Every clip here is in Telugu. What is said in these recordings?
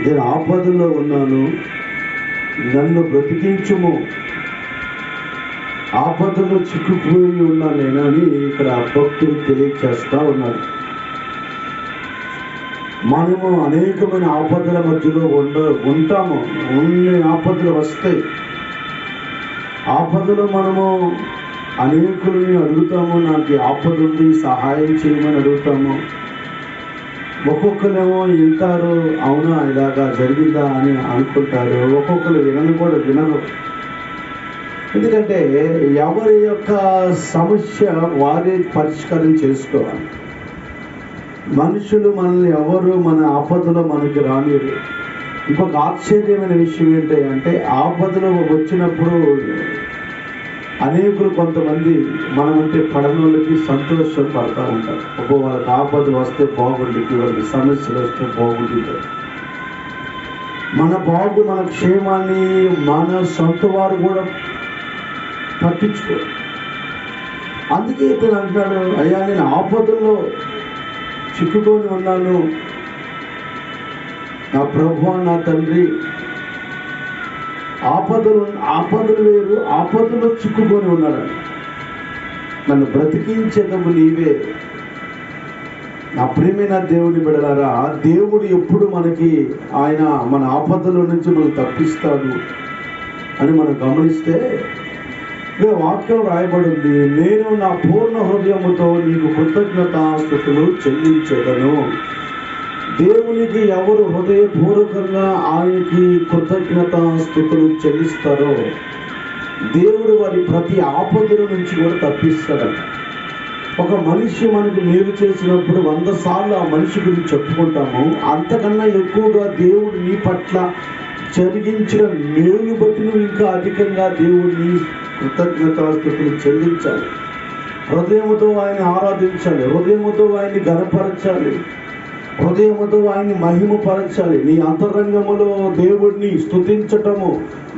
నేను ఆపదలో ఉన్నాను, నన్ను బ్రతికించుము, ఆపదలో చిక్కుపోయి ఉన్నాను నేను అని ఇక్కడ భక్తులు తెలియచేస్తా ఉన్నాడు. మనము అనేకమైన ఆపదల మధ్యలో ఉంటాము. అన్ని ఆపదలు వస్తాయి. ఆపదలో మనము అనేకులని అడుగుతాము, నాకు ఆపద ఉంది సహాయం చేయమని అడుగుతాము. ఒక్కొక్కరేమో వింటారు, అవునా ఇలాగా జరిగిందా అని అనుకుంటారు. ఒక్కొక్కరు వినరు. ఎందుకంటే ఎవరి యొక్క సమస్య వారే పరిష్కారం చేసుకోవాలి. మనుషులు మనల్ని ఎవరు మన ఆపదలో మనకి రానిరు. ఇంకొక ఆశ్చర్యమైన విషయం ఏంటి అంటే, ఆపదలు వచ్చినప్పుడు అనేకులు కొంతమంది మనమంటే పడనోళ్ళకి సంతోషం పడతా ఉంటారు. వాళ్ళకి ఆపదలు వస్తే బాగుంటుంది, వాళ్ళకి సమస్యలు వస్తే బాగుంటుంది. మన క్షేమాన్ని మన సొంత వారు కూడా పట్టించుకోరు. అందుకే ఇతను అంటున్నాడు, అయ్యా నేను ఆపదల్లో చిక్కుకొని ఉన్నాను, నా ప్రభువా నా తండ్రి. ఆపదలు వేరు, ఆపదలో చిక్కుకొని ఉన్నాడు. నన్ను బ్రతికించేదము నీవే. నా ప్రియమైన దేవుని బిడ్డలారా, దేవుడు ఎప్పుడు ఆయన మన ఆపదల నుంచి మనం తప్పిస్తాడు అని మనం గమనిస్తే వాక్యం రాయబడి ఉంది, నేను నా పూర్ణ హృదయముతో నీకు కృతజ్ఞతాస్తుతులు చెల్లించెదను. దేవునికి ఎవరు హృదయపూర్వకంగా ఆయనకి కృతజ్ఞతాస్తుతులు చెల్లిస్తారో దేవుడు వారి ప్రతి ఆపదల నుంచి కూడా తప్పిస్తాడు. ఒక మనిషి మనకు మేలు చేసినప్పుడు 100 సార్లు ఆ మనిషి గురించి చెప్పుకుంటాము. అంతకన్నా ఎక్కువగా దేవుడు నీ పట్ల జరిగించిన మేలు బట్టి నువ్వు ఇంకా అధికంగా దేవుడిని కృతజ్ఞతాస్తుతులు చెల్లించాలి. హృదయముతో ఆయన్ని ఆరాధించాలి, హృదయముతో ఆయన్ని ఘనపరచాలి, హృదయముతో ఆయన్ని మహిమపరచాలి. నీ అంతరంగములో దేవుడిని స్తుతించటము,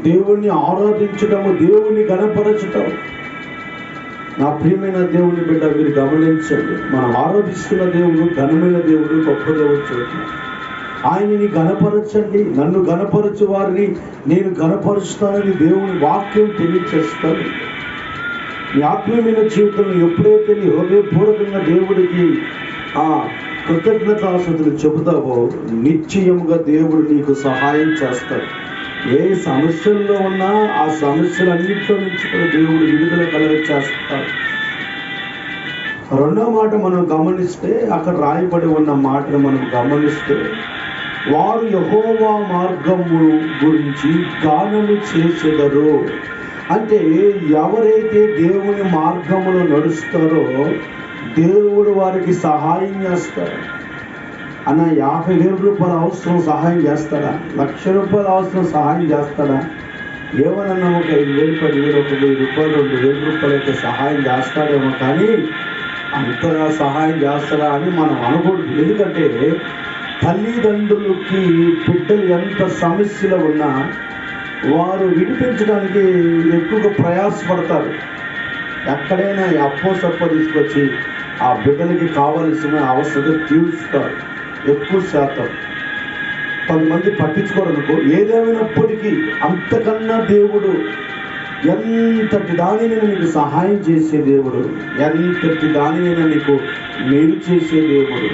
దేవుడిని ఆరాధించటము, దేవుడిని ఘనపరచటం. నా ప్రియమైన దేవుని బిడ్డ, మీరు గమనించండి, మనం ఆరాధిస్తున్న దేవుడు ఘనమైన దేవుడు, గొప్ప దేవుడు చూడండి. ఆయనని ఘనపరచండి. నన్ను ఘనపరచు వారిని నేను ఘనపరుస్తానని దేవుని వాక్యం తెలియచేస్తాను. నీ ఆత్మీయమైన జీవితంలో ఎప్పుడైతే నీ హృదయపూర్వకంగా దేవుడికి కృతజ్ఞతాస్తుతులు చెబుతావో నిశ్చయముగా దేవుడు నీకు సహాయం చేస్తాడు. ఏ సమస్యల్లో ఉన్నా ఆ సమస్యలన్నింటిలో నుంచి కూడా దేవుడు విడుదల కలుగచేస్తాడు. రెండో మాట మనం గమనిస్తే, అక్కడ రాయబడి ఉన్న మాటను మనం గమనిస్తే, వారు యెహోవా మార్గము గురించి గానము చేసెదరు. అంటే ఎవరైతే దేవుని మార్గములో నడుస్తారో దేవుడు వారికి సహాయం చేస్తాడు. అన్న 50,000 రూపాయల అవసరం సహాయం చేస్తాడా? 1,00,000 రూపాయల అవసరం సహాయం చేస్తాడా? ఏమన్నా ఒక 5,000, 10,000, 1,000 రూపాయలు, 2,000 రూపాయలు అయితే సహాయం చేస్తాడేమో, కానీ అంతగా సహాయం చేస్తాడా అని మనం అనకూడదు. ఎందుకంటే తల్లిదండ్రులకి బిడ్డలు ఎంత సమస్యలు ఉన్నా వారు విడిపించడానికి ఎక్కువగా ప్రయాసపడతారు. ఎక్కడైనా అప్పో సప్పో తీసుకొచ్చి ఆ బిడ్డలకి కావలసిన అవసరం తీర్చుతారు ఎక్కువ శాతం. కొంతమంది పట్టించుకోరనుకో. ఏదేమైనప్పటికీ అంతకన్నా దేవుడు ఎంతటి దానిని నీకు సహాయం చేసే దేవుడు, ఎంతటి దానినైనా నీకు మేలు చేసే దేవుడు.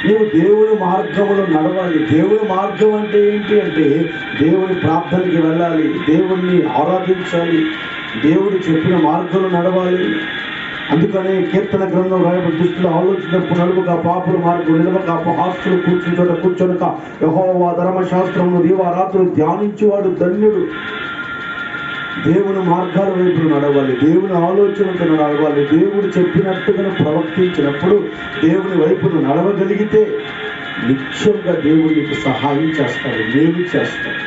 నువ్వు దేవుని మార్గంలో నడవాలి. దేవుని మార్గం అంటే ఏంటి అంటే, దేవుని ప్రార్థనకి వెళ్ళాలి, దేవుణ్ణి ఆరాధించాలి, దేవుడు చెప్పిన మార్గంలో నడవాలి. అందుకనే కీర్తన గ్రంథం రాయబడి, దుష్టులు ఆలోచించినప్పుడు నడువక, పాపుల మార్గం నిలవక, అపహాస్యులు కూర్చుని చోట కూర్చొనక, యెహోవా ధర్మశాస్త్రమును దీవారాత్రులు ధ్యానించేవాడు ధన్యుడు. దేవుని మార్గాల వైపు నడవాలి, దేవుని ఆలోచనతో నడవాలి. దేవుడు చెప్పినట్టుగా ప్రవర్తించినప్పుడు, దేవుని వైపును నడవగలిగితే నిత్యంగా దేవుడు నీకు సహాయం చేస్తాడు, మేలు చేస్తాడు.